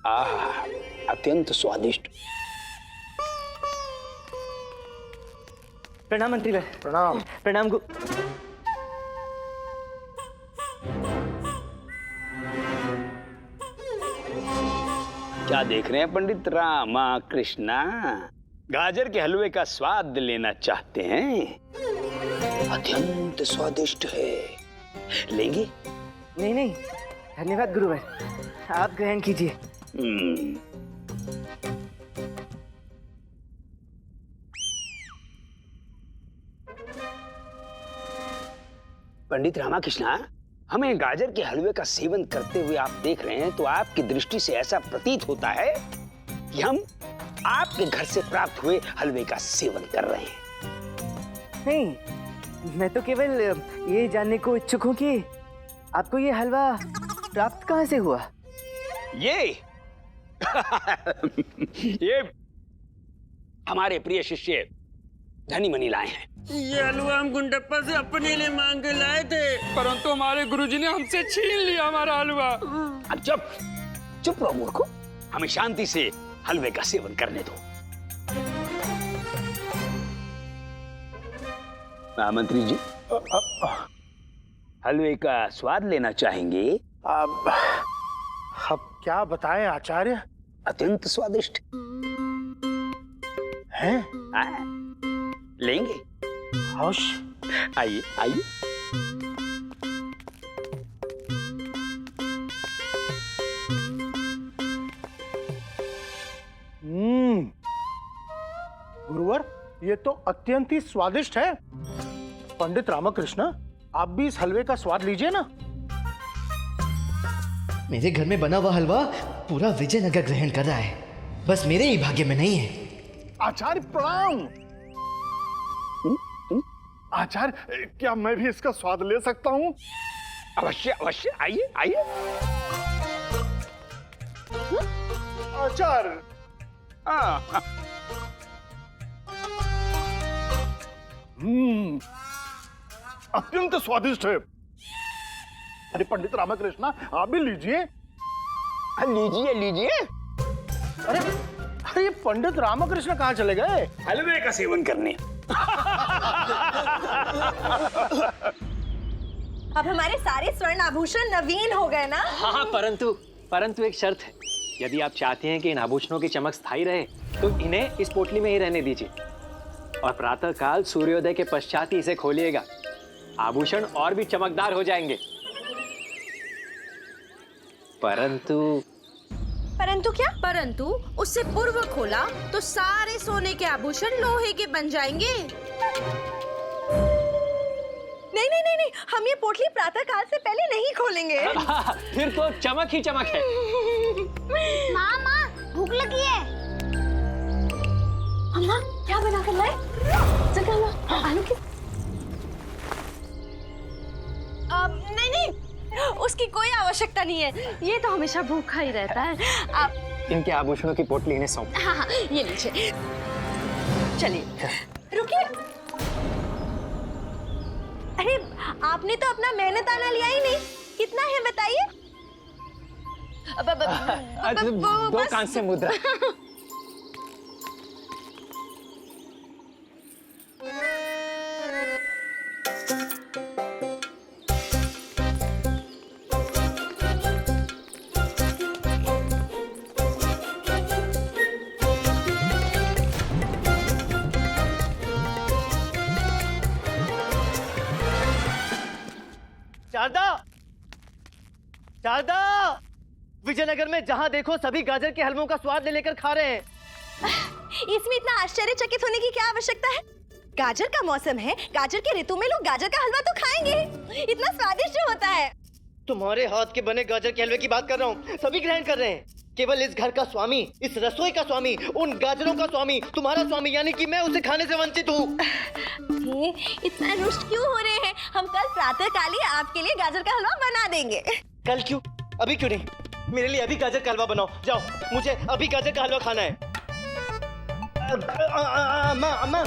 आह, अत्यंत स्वादिष्ट। प्रणाम मंत्री भाई। प्रणाम। प्रणाम गु। क्या देख रहे हैं पंडित रामाकृष्णा? गाजर के हलवे का स्वाद लेना चाहते हैं? अत्यंत स्वादिष्ट है, लेंगे? नहीं नहीं, धन्यवाद गुरु भाई, आप ग्रहण कीजिए। पंडित रामाकृष्णा, हमें गाजर के हलवे का सेवन करते हुए आप देख रहे हैं तो आपकी दृष्टि से ऐसा प्रतीत होता है कि हम आपके घर से प्राप्त हुए हलवे का सेवन कर रहे हैं। नहीं, मैं तो केवल ये जानने को इच्छुक हूँ कि आपको ये हलवा प्राप्त कहाँ से हुआ? ये ये हमारे प्रिय शिष्य धनी मनी लाए हैं। ये हलवा हम गुंडप्पा से अपने लिए मांग के लाए थे, परंतु हमारे गुरुजी ने हमसे छीन लिया हमारा हलवा। अब चुप चुप रहो मूर्खो, हमें शांति से हलवे का सेवन करने दो। महामंत्री जी, हलवे का स्वाद लेना चाहेंगे? अब क्या बताएं आचार्य? अत्यंत स्वादिष्ट हैं? लेंगे? अवश्य। आइए आइए। गुरुवर, ये तो अत्यंत ही स्वादिष्ट है। पंडित रामकृष्ण, आप भी इस हलवे का स्वाद लीजिए ना। मेरे घर में बना हुआ हलवा पूरा विजयनगर ग्रहण कर रहा है, बस मेरे ही भाग्य में नहीं है। आचार्य प्रणाम। आचार्य, क्या मैं भी इसका स्वाद ले सकता हूँ? अवश्य अवश्य, आइए आइए। आचार्य, अत्यंत स्वादिष्ट है। अरे पंडित रामकृष्ण, आप भी लीजिए। लीजिए लीजिए। अरे अरे, पंडित रामकृष्ण कहाँ चले गए? हलवे का सेवन करने। अब हमारे सारे स्वर्ण आभूषण नवीन हो गए ना? हाँ, परंतु एक शर्त है। यदि आप चाहते हैं कि इन आभूषणों की चमक स्थायी रहे तो इन्हें इस पोटली में ही रहने दीजिए और प्रातः काल सूर्योदय के पश्चात ही इसे खोलिएगा। आभूषण और भी चमकदार हो जाएंगे। परंतु क्या? परंतु उससे पूर्व खोला तो सारे सोने के आभूषण लोहे के बन जाएंगे। नहीं नहीं नहीं नहीं, हम ये पोटली प्रातः काल से पहले नहीं खोलेंगे। फिर तो चमक ही चमक है। माँ, भूख लगी है। अम्मा, क्या बना कर लाए? आलू की? नहीं नहीं, उसकी कोई आवश्यकता नहीं है। ये तो हमेशा भूखा ही रहता है। आप इनके आभूषणों की पोटली इन्हें सौंप। हाँ, ये लीजिए। चलिए, रुकिए। अरे, आपने तो अपना मेहनत आना लिया ही नहीं। कितना है बताइए? दो कांस्य मुद्रा। शारदा, विजयनगर में जहाँ देखो सभी गाजर के हलवों का स्वाद ले लेकर खा रहे हैं। इसमें इतना आश्चर्यचकित होने की क्या आवश्यकता है? गाजर का मौसम है, गाजर के ऋतु में लोग गाजर का हलवा तो खाएंगे। इतना स्वादिष्ट होता है। तुम्हारे हाथ के बने गाजर के हलवे की बात कर रहा हूँ, सभी ग्रहण कर रहे हैं। केवल इस घर का स्वामी, इस रसोई का स्वामी, उन गाजरों का स्वामी, तुम्हारा स्वामी यानी कि मैं उसे खाने से वंचित हूँ। इतना रुष्ट क्यों हो रहे हैं? हम कल प्रातः काल ही आपके लिए गाजर का हलवा बना देंगे। कल क्यों? अभी क्यों नहीं? मेरे लिए अभी गाजर का हलवा बनाओ, जाओ। मुझे अभी गाजर का हलवा खाना है। अम्मा अम्मा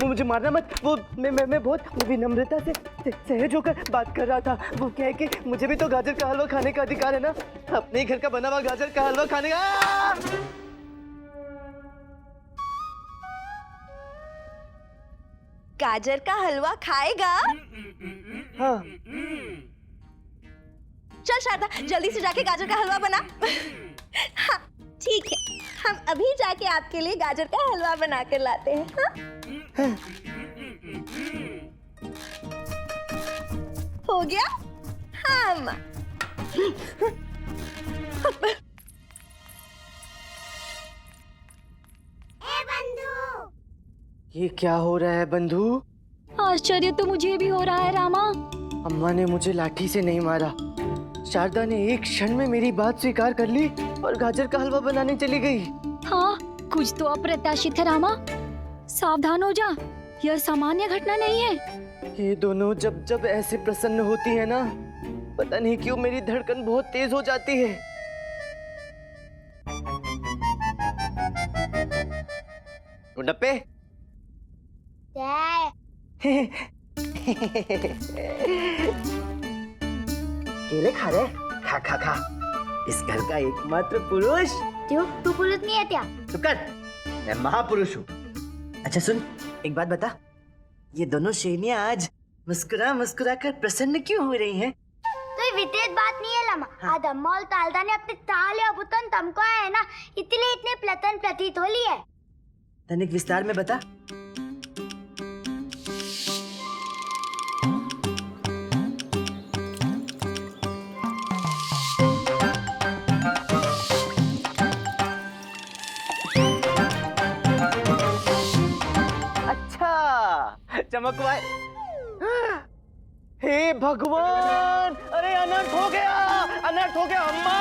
मुझे मारना मत। वो मैं बहुत विनम्रता से सहज होकर बात कर रहा था। वो क्या है कि मुझे भी तो गाजर का हलवा खाने का अधिकार है ना, अपने ही घर का बना हुआ गाजर का हलवा खाने का। गाजर का हलवा खाएगा? हाँ। चल शारदा, जल्दी से जाके गाजर का हलवा बना। हाँ, ठीक है, हम अभी जाके आपके लिए गाजर का हलवा बना कर लाते हैं। हाँ? हो गया? हाँ अम्मा। ये क्या हो रहा है बंधु? आश्चर्य तो मुझे भी हो रहा है रामा। अम्मा ने मुझे लाठी से नहीं मारा, शारदा ने एक क्षण में मेरी बात स्वीकार कर ली और गाजर का हलवा बनाने चली गई। हाँ, कुछ तो अप्रत्याशित है रामा। सावधान हो जा, यह सामान्य घटना नहीं है। ये दोनों जब जब ऐसे प्रसन्न होती है ना, पता नहीं क्यों मेरी धड़कन बहुत तेज हो जाती है। गुंडप्पे, केले खा रहे? खा खा खा। इस घर का एकमात्र पुरुष। क्यों, तू पुरुष नहीं है क्या? चुप कर, मैं महापुरुष हूँ। अच्छा सुन, एक बात बता, ये दोनों शेरनियां आज मुस्कुरा मुस्कुरा कर प्रसन्न क्यों हो रही हैं? तो ये विपरीत बात नहीं है लामा। आज अम्मा और तालदा ने अपने ताल या बुतन तमको है ना, इसलिए इतने प्लतन प्रतीत हो लिए। तनिक विस्तार में बता। चमकवाए। हे भगवान, अरे अनर्थ हो गया, अनर्थ हो गया। अम्मा,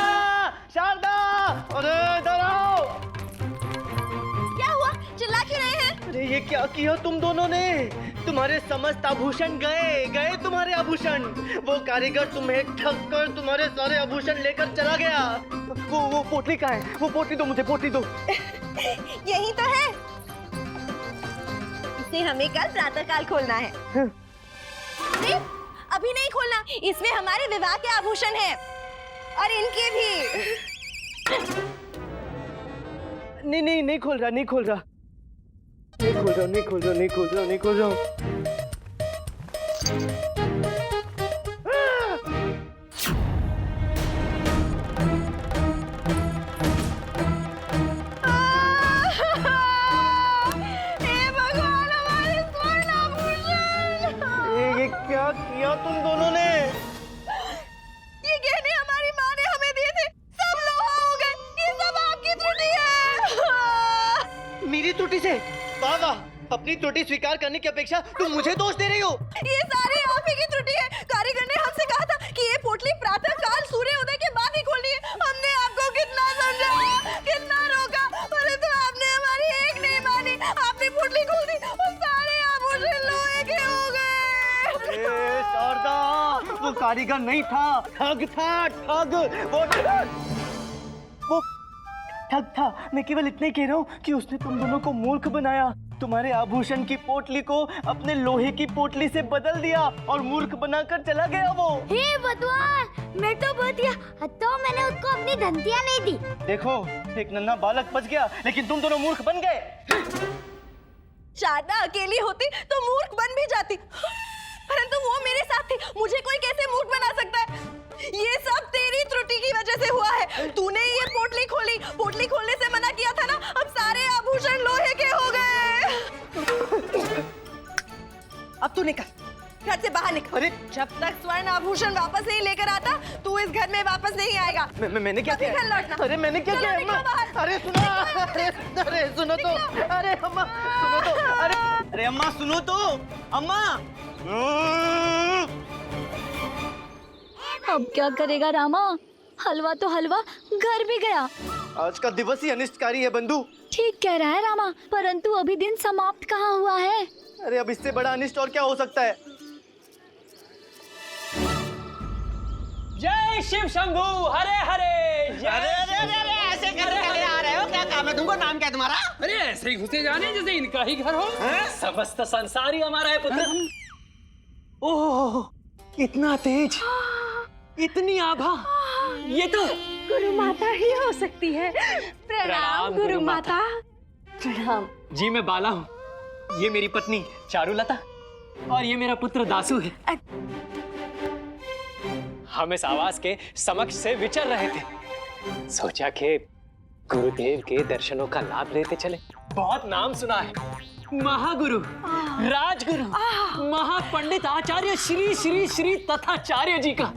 शारदा, अरे इधर आओ। क्या हुआ? चिल्ला क्यों रहे हैं? अरे ये क्या किया तुम दोनों ने? तुम्हारे समस्त आभूषण गए तुम्हारे आभूषण। वो कारीगर तुम्हें ठग कर तुम्हारे सारे आभूषण लेकर चला गया। वो पोटली कहाँ है? वो पोटली दो मुझे, पोटली दो। यही तो है, इसे हमें कल प्रातःकाल खोलना है। नहीं, अभी नहीं खोलना, इसमें हमारे विवाह के आभूषण हैं और इनके भी। नहीं खोल रहा, नहीं खोल रहा। क्या किया तुम दोनों ने? ये गहने हमारी माँ ने हमें दिए थे, सब लोहा हो गए। ये सब आपकी त्रुटि है। मेरी त्रुटि से? वाह वाह, अपनी त्रुटि स्वीकार करने की अपेक्षा तुम मुझे दोष दे रही हो। ये सारी आप ही की त्रुटि है। कारीगर ने हमसे कहा था कि ये पोटली प्रातःकाल सूर्योदय के बाद ही खोलनी है। हमने आपको कितना समझाया, कितना रोका, परंतु आपने हमारी एक नहीं मानी। आपने पोटली खोल दी और सारे आभूषण लोहे के हो गए। शारदा, वो कारीगर नहीं था, ठग था, ठग। वो ठग था। मैं केवल इतने कह रहा हूँ कि उसने तुम दोनों को मूर्ख बनाया, तुम्हारे आभूषण की पोटली को अपने लोहे की पोटली से बदल दिया और मूर्ख बनाकर चला गया वो। हे बदवान, मैं तो बहुत तो मैंने उसको अपनी धमकियां नहीं दी। देखो, एक नन्हा बालक बच गया, लेकिन तुम दोनों मूर्ख बन गए। शारदा अकेली होती तो मूर्ख बन भी जाती, परंतु वो मेरे साथ थी। मुझे कोई कैसे मूर्ख बना सकता है? ये सब तेरी त्रुटि की वजह से हुआ है। तूने ये पोटली खोली, पोटली खोलने से मना किया था ना। अब सारे आभूषण लोहे के हो गए। अब तू निकल, घर से बाहर निकल। अरे जब तक स्वर्ण आभूषण वापस नहीं लेकर आता, तू इस घर में वापस नहीं आएगा। मैंने क्या किया? घर लौटना। अरे मैंने क्या किया? निकलो बाहर। अरे सुनो, अरे सुनो तो, अरे अम्मा सुनो तो, अरे अम्मा सुनो तो, अम्मा। अब क्या करेगा रामा? हलवा तो हलवा, घर भी गया। आज का दिवस ही अनिष्टकारी है बंधु। ठीक कह रहा है रामा, परंतु अभी दिन समाप्त कहाँ हुआ है? अरे अब इससे बड़ा अनिष्ट और क्या हो सकता है? जय शिव शंभू, हरे हरे। अरे ऐसे कैसे चले आ रहे हो? क्या काम नाम है तुमको? नाम क्या है तुम्हारा? अरे ऐसे ही घुसे जाने जैसे इनका ही घर हो। समस्त संसार ही हमारा है पुत्र। ओह, इतना तेज, इतनी आभा, ये तो गुरु माता ही हो सकती है। प्रणाम गुरु माता। प्रणाम। जी मैं बाला हूँ, ये मेरी पत्नी चारुलता और ये मेरा पुत्र दासू है। हम इस आवास के समक्ष से विचर रहे थे, सोचा कि गुरुदेव के दर्शनों का लाभ लेते चले। बहुत नाम सुना है, महागुरु, राजगुरु, महापंडित आचार्य श्री श्री श्री तथाचार्य जी का।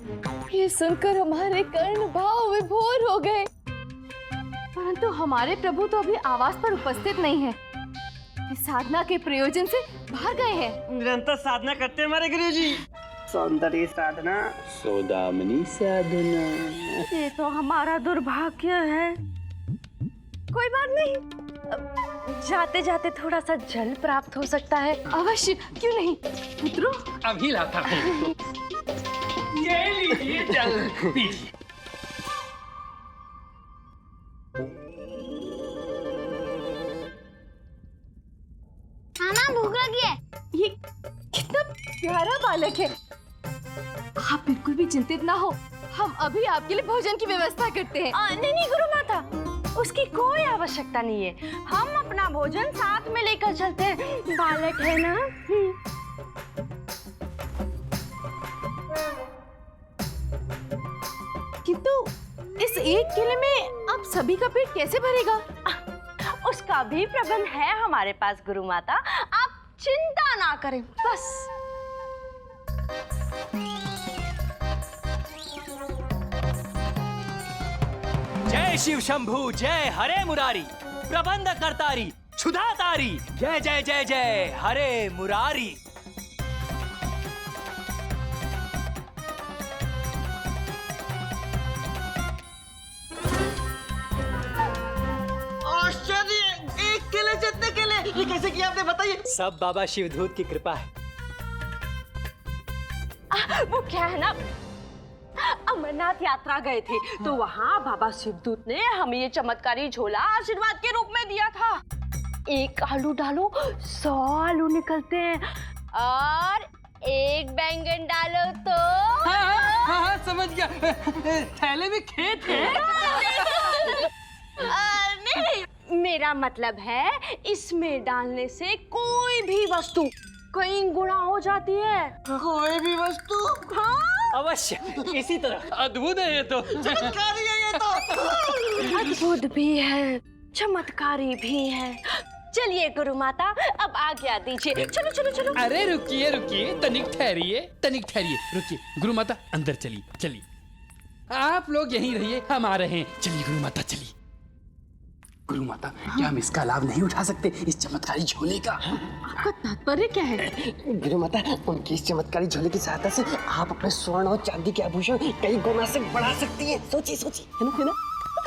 ये सुनकर हमारे कर्ण भाव विभोर हो गए। परंतु हमारे प्रभु तो अभी आवास पर उपस्थित नहीं है, इस साधना के प्रयोजन से बाहर गए हैं। निरंतर साधना करते हैं हमारे गुरुजी। सौंदर्य साधना, सौदामनी साधना। ये तो हमारा दुर्भाग्य है। कोई बात नहीं, जाते जाते थोड़ा सा जल प्राप्त हो सकता है। अवश्य, क्यों नहीं पुत्रों? अभी लाता हूँ। ये लीजिए जल पीजिए। मामा भूख लगी है। ये कितना प्यारा बालक है। आप बिल्कुल भी चिंतित ना हो, हम अभी आपके लिए भोजन की व्यवस्था करते हैं। नहीं नहीं गुरु माता, उसकी कोई आवश्यकता नहीं है। हम अपना भोजन साथ में लेकर चलते हैं। बालक है ना। किंतु इस एक किले में अब सभी का पेट कैसे भरेगा? उसका भी प्रबंध है हमारे पास गुरु माता, आप चिंता ना करें बस। जय शिव शंभु, जय हरे मुरारी, प्रबंध करतारी, क्षुधातारी, जय जय जय जय हरे मुरारी। आश्चर्य, एक केले जितने केले, ये कैसे किया आपने बताइए? सब बाबा शिवधूत की कृपा है। वो क्या है ना, अमरनाथ यात्रा गए थे तो वहाँ बाबा शिवदूत ने हमें ये चमत्कारी झोला आशीर्वाद के रूप में दिया था। एक आलू डालो 100 आलू निकलते हैं, और एक बैंगन डालो तो हाँ, समझ गया। थैले में खेत है। नहीं, मेरा मतलब है इसमें डालने से कोई भी वस्तु कई गुना हो जाती है। कोई भी वस्तु? हाँ, अवश्य, इसी तरह। अद्भुत है ये तो। चमत्कारी है ये तो। अद्भुत भी है, चमत्कारी भी है। चलिए गुरु माता, अब आज्ञा दीजिए। चलो चलो चलो। अरे रुकिए रुकिए, तनिक ठहरिए, रुकिए। गुरु माता अंदर चलिए, चलिए। आप लोग यहीं रहिए, हम आ रहे हैं। चलिए गुरु माता, चलिए। गुरु माता, क्या हम इसका लाभ नहीं उठा सकते, इस चमत्कारी झोले का? आपका तात्पर्य क्या है? गुरु माता, उनकी इस चमत्कारी झोले की सहायता से आप अपने स्वर्ण और चांदी के आभूषण कई गुना से बढ़ा सकती हैं। सोचिए सोचिए, है ना?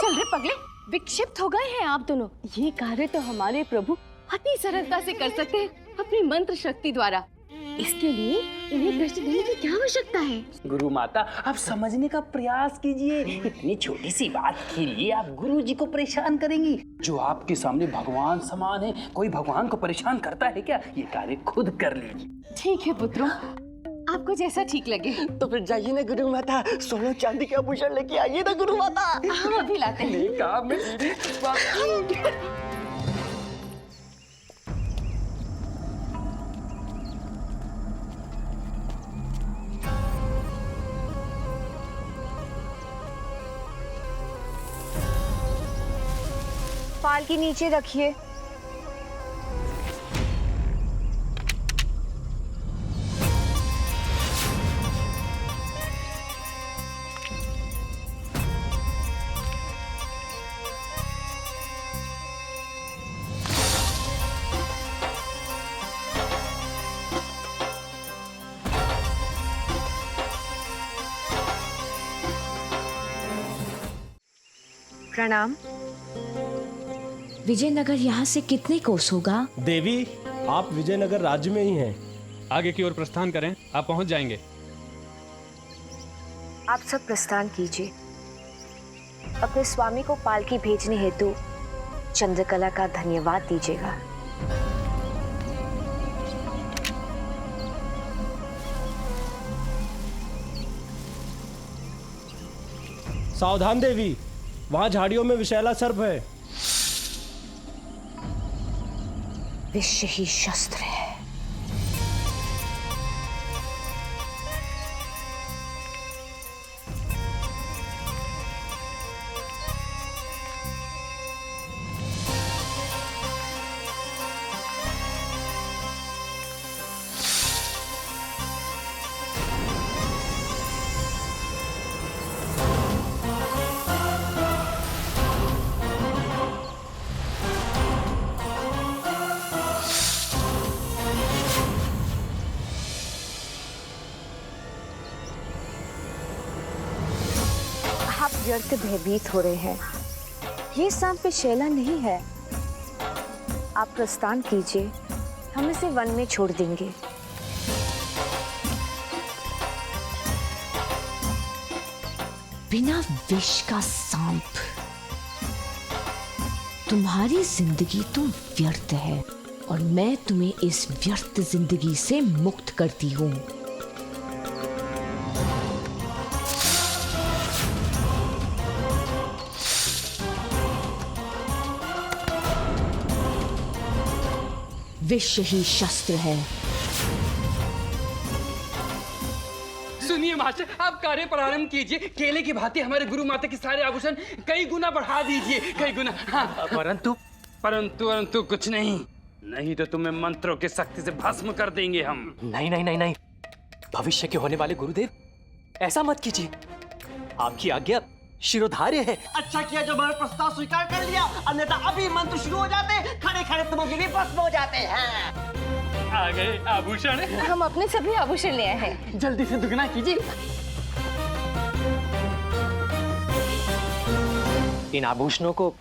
चल रे पगले, विक्षिप्त हो गए हैं आप दोनों। ये कार्य तो हमारे प्रभु अति सरलता से कर सकते हैं अपनी मंत्र शक्ति द्वारा। इसके लिए इन्हें कष्ट देने की क्या आवश्यकता है? गुरु माता, आप समझने का प्रयास कीजिए। इतनी छोटी सी बात के लिए आप गुरु जी को परेशान करेंगी, जो आपके सामने भगवान समान है। कोई भगवान को परेशान करता है क्या? ये कार्य खुद कर लीजिए। ठीक है पुत्रों, आपको जैसा ठीक लगे। तो फिर जाइए ना गुरु माता, सोना चांदी के आभूषण लेके आइए ना गुरु माता। हम अभी लाते हैं। पालकी नीचे रखिए। प्रणाम। विजयनगर यहाँ से कितने कोस होगा? देवी, आप विजयनगर राज्य में ही हैं। आगे की ओर प्रस्थान करें, आप पहुंच जाएंगे। आप सब प्रस्थान कीजिए। अपने स्वामी को पालकी भेजने हेतु चंद्रकला का धन्यवाद दीजिएगा। सावधान देवी, वहां झाड़ियों में विषैला सर्प है। विष ही शस्त्र है। व्यर्थ भयभीत हो रहे हैं। ये सांप विषैला नहीं है। आप प्रस्थान कीजिए, हम इसे वन में छोड़ देंगे। बिना विष का सांप, तुम्हारी जिंदगी तो व्यर्थ है और मैं तुम्हें इस व्यर्थ जिंदगी से मुक्त करती हूँ। विष ही शस्त्र है। सुनिए मास्टर, आप कार्य प्रारंभ कीजिए। केले की भांति हमारे गुरु माता के सारे आभूषण कई गुना बढ़ा दीजिए, कई गुना। हाँ। परंतु कुछ नहीं तो तुम्हें मंत्रों की शक्ति से भस्म कर देंगे हम। नहीं, भविष्य के होने वाले गुरुदेव, ऐसा मत कीजिए। आपकी आज्ञा शिरोधार्य है। अच्छा किया जो हमारा प्रस्ताव स्वीकार कर लिया, अन्यथा अभी मंत्र शुरू हो जाते, खड़े खड़े तुम्हारे लिए भस्म हो जाते हैं। आ गए आभूषण। हम अपने सभी आभूषण ले आए हैं। जल्दी से दुगना कीजिए। इन आभूषणों को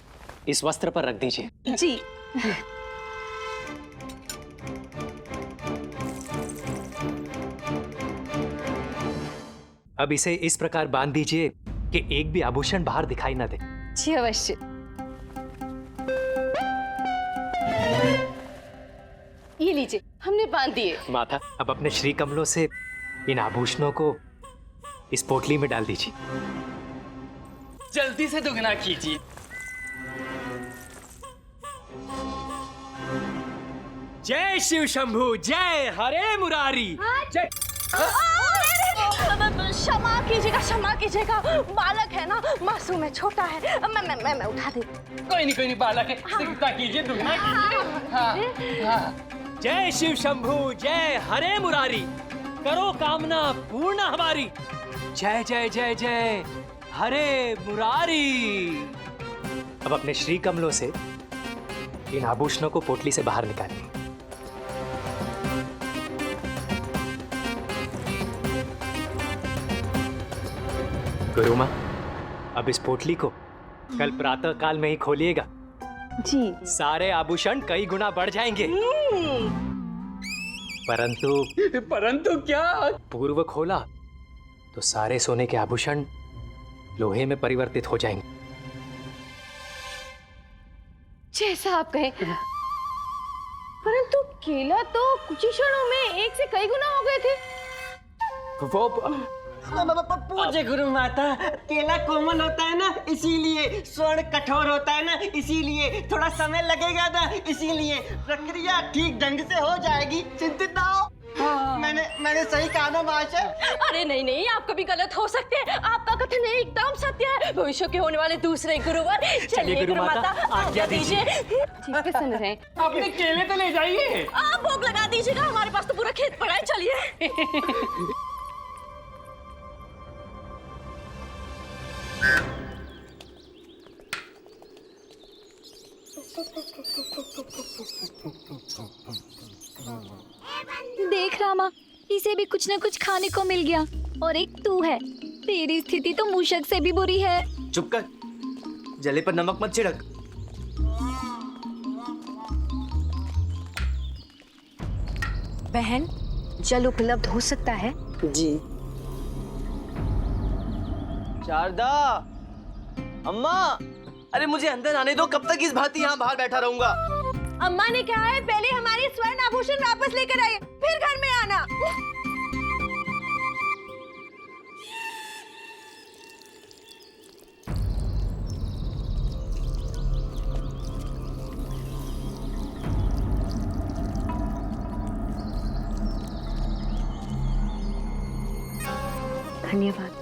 इस वस्त्र पर रख दीजिए। जी। अब इसे इस प्रकार बांध दीजिए कि एक भी आभूषण बाहर दिखाई न दे। जी अवश्य। ये लीजिए, हमने बांध दिए। माता, अब अपने श्री कमलों से इन आभूषणों को इस पोटली में डाल दीजिए। जल्दी से दुगना कीजिए। जय शिव शंभु, जय हरे मुरारी। जय। क्षमा कीजिएगा, बालक है ना, मासूम है, छोटा है। मैं उठा दे। कोई नहीं बालक है। दुगना कीजिए, दुगना कीजिए। हाँ। जय शिव शंभु, जय हरे मुरारी, करो कामना पूर्ण हमारी। जय जय जय जय हरे मुरारी। अब अपने श्री कमलों से इन आभूषणों को पोटली से बाहर निकालिए। गुरु माँ, अब इस पोटली को कल प्रातः काल में ही खोलिएगा। जी। सारे आभूषण कई गुना बढ़ जाएंगे। परंतु क्या? पूर्व खोला तो सारे सोने के आभूषण लोहे में परिवर्तित हो जाएंगे। जैसा आप कहें। परंतु केला तो कुछ ही क्षणों में एक से कई गुना हो गए थे। पूज्य गुरु माता, केला कोमल होता है ना, इसीलिए स्वर्ण कठोर होता है ना, इसीलिए थोड़ा समय लगेगा ना, इसीलिए प्रक्रिया ठीक ढंग से हो जाएगी, चिंतित ना हो। मैंने सही कहा ना मास्टर? अरे नहीं, आप कभी गलत हो सकते हैं। आपका कथन एकदम सत्य है। भविष्य के होने वाले दूसरे गुरुवर। चलिए गुरु माता, आज्ञा दीजिए। ठीक है, सुन रहे हैं। अपने केले तो ले जाइए। आप भोग लगा दीजिएगा, हमारे पास तो पूरा खेत पड़ा है। चलिए। देख रामा, इसे भी कुछ न कुछ खाने को मिल गया और एक तू है। तेरी स्थिति तो मूषक से भी बुरी है। चुप कर, जले पर नमक मत छिड़क। बहन, जल उपलब्ध हो सकता है? जी। शारदा, अम्मा, अरे मुझे अंदर आने दो, कब तक इस भांति यहाँ बाहर बैठा रहूंगा? अम्मा ने कहा है पहले हमारी स्वर्ण आभूषण वापस लेकर आइए, फिर घर में आना। धन्यवाद।